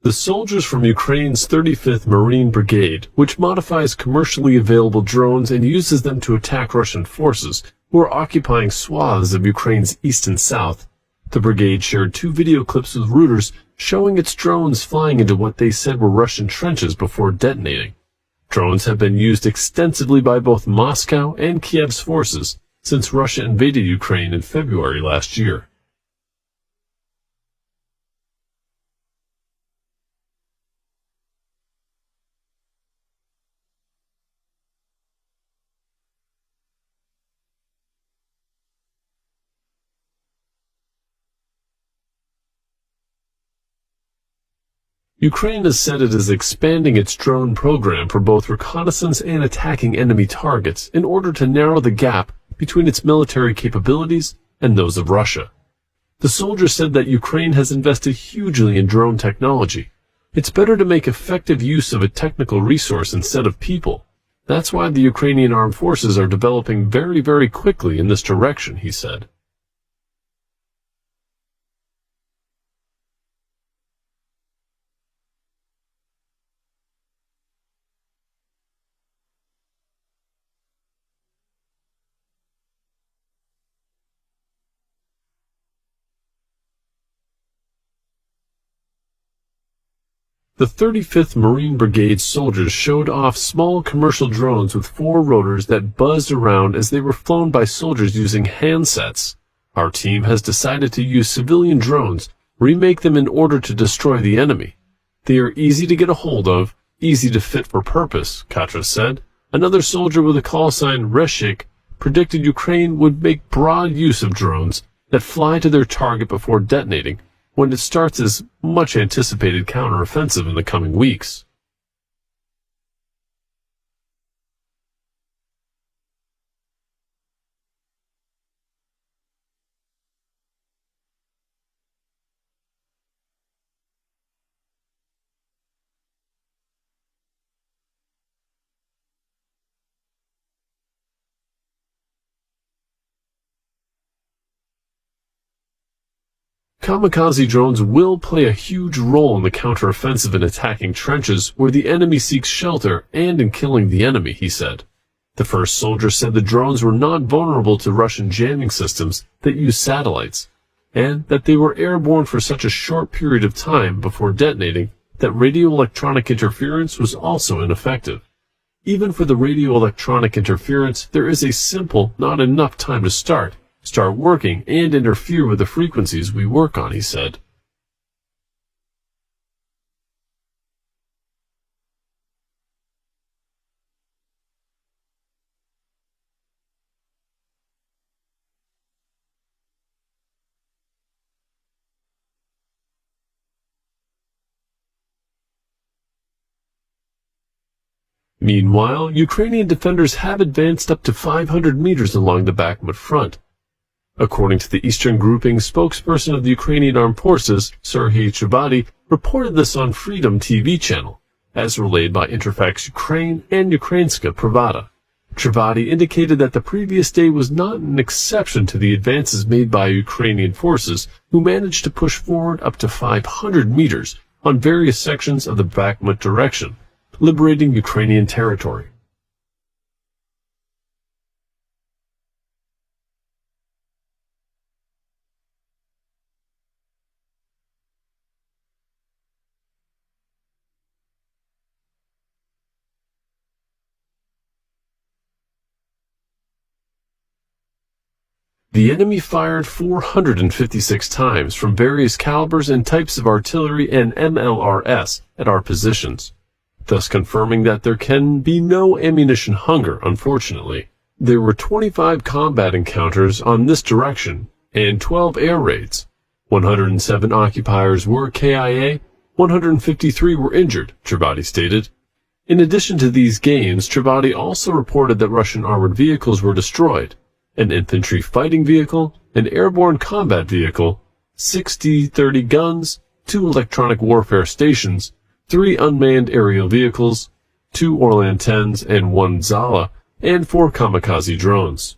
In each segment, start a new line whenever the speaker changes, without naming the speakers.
The soldiers from Ukraine's 35th Marine Brigade, which modifies commercially available drones and uses them to attack Russian forces who are occupying swaths of Ukraine's east and south. The brigade shared 2 video clips with Reuters showing its drones flying into what they said were Russian trenches before detonating. Drones have been used extensively by both Moscow and Kiev's forces since Russia invaded Ukraine in February last year. Ukraine has said it is expanding its drone program for both reconnaissance and attacking enemy targets in order to narrow the gap between its military capabilities and those of Russia. The soldier said that Ukraine has invested hugely in drone technology. It's better to make effective use of a technical resource instead of people. That's why the Ukrainian armed forces are developing very, very quickly in this direction, he said. The 35th Marine Brigade soldiers showed off small commercial drones with 4 rotors that buzzed around as they were flown by soldiers using handsets. Our team has decided to use civilian drones, remake them in order to destroy the enemy. They are easy to get a hold of, easy to fit for purpose, Katra said. Another soldier with a call sign Reshik predicted Ukraine would make broad use of drones that fly to their target before detonating, when it starts its much anticipated counteroffensive in the coming weeks. Kamikaze drones will play a huge role in the counteroffensive in attacking trenches where the enemy seeks shelter and in killing the enemy, he said. The first soldier said the drones were not vulnerable to Russian jamming systems that use satellites, and that they were airborne for such a short period of time before detonating that radio-electronic interference was also ineffective. Even for the radio-electronic interference, there is a simple, not enough time to start working and interfere with the frequencies we work on, he said. Meanwhile, Ukrainian defenders have advanced up to 500 meters along the Bakhmut front. According to the Eastern Grouping spokesperson of the Ukrainian Armed Forces, Serhiy Tribady, reported this on Freedom TV channel, as relayed by Interfax Ukraine and Ukrainska Pravda. Tribady indicated that the previous day was not an exception to the advances made by Ukrainian forces, who managed to push forward up to 500 meters on various sections of the Bakhmut direction, liberating Ukrainian territory. The enemy fired 456 times from various calibers and types of artillery and MLRS at our positions, thus confirming that there can be no ammunition hunger, unfortunately. There were 25 combat encounters on this direction and 12 air raids. 107 occupiers were KIA, 153 were injured, Tribady stated. In addition to these gains, Tribady also reported that Russian armored vehicles were destroyed. An infantry fighting vehicle, an airborne combat vehicle, 6 D-30 guns, 2 electronic warfare stations, 3 unmanned aerial vehicles, 2 Orlan 10s and 1 Zala, and 4 kamikaze drones.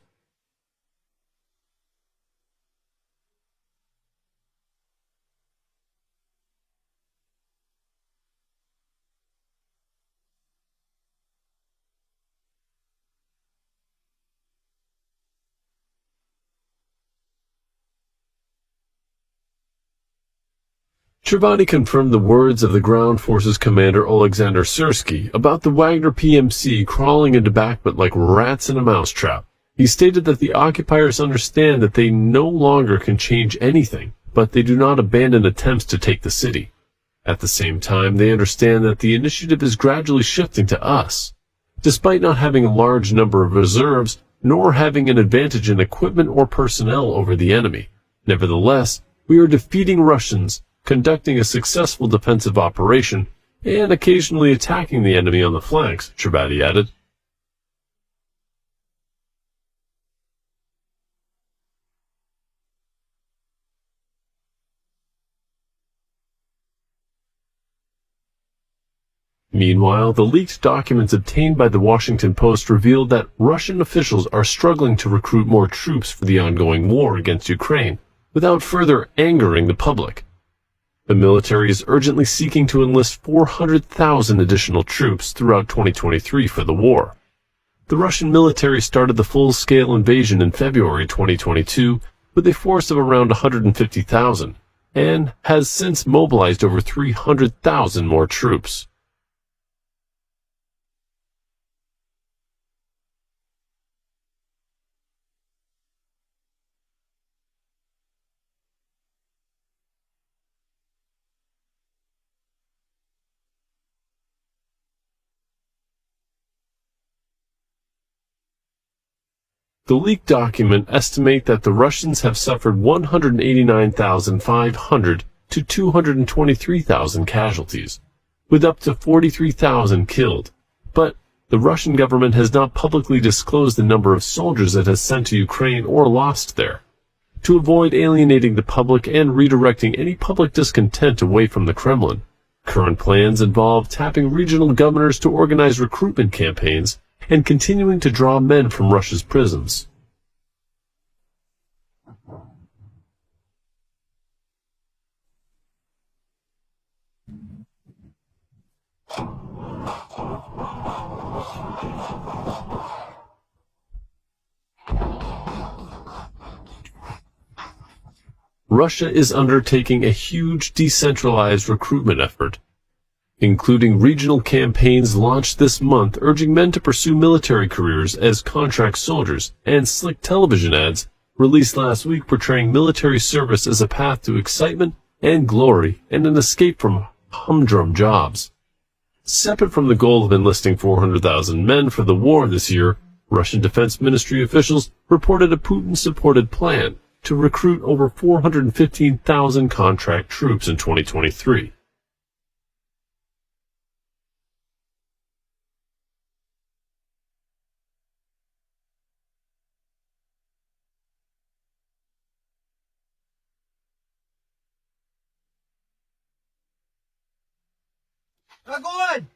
Chervati confirmed the words of the ground forces commander Oleksandr Syrsky about the Wagner PMC crawling into Bakhmut like rats in a mousetrap. He stated that the occupiers understand that they no longer can change anything, but they do not abandon attempts to take the city. At the same time, they understand that the initiative is gradually shifting to us. Despite not having a large number of reserves, nor having an advantage in equipment or personnel over the enemy, nevertheless, we are defeating Russians, conducting a successful defensive operation, and occasionally attacking the enemy on the flanks, Chervati added. Meanwhile, the leaked documents obtained by the Washington Post revealed that Russian officials are struggling to recruit more troops for the ongoing war against Ukraine, without further angering the public. The military is urgently seeking to enlist 400,000 additional troops throughout 2023 for the war. The Russian military started the full-scale invasion in February 2022 with a force of around 150,000, and has since mobilized over 300,000 more troops. The leaked document estimate that the Russians have suffered 189,500 to 223,000 casualties, with up to 43,000 killed. But the Russian government has not publicly disclosed the number of soldiers it has sent to Ukraine or lost there. To avoid alienating the public and redirecting any public discontent away from the Kremlin, current plans involve tapping regional governors to organize recruitment campaigns and continuing to draw men from Russia's prisons. Russia is undertaking a huge decentralized recruitment effort, including regional campaigns launched this month urging men to pursue military careers as contract soldiers, and slick television ads released last week portraying military service as a path to excitement and glory and an escape from humdrum jobs. Separate from the goal of enlisting 400,000 men for the war this year, Russian Defense Ministry officials reported a Putin-supported plan to recruit over 415,000 contract troops in 2023.
Огонь!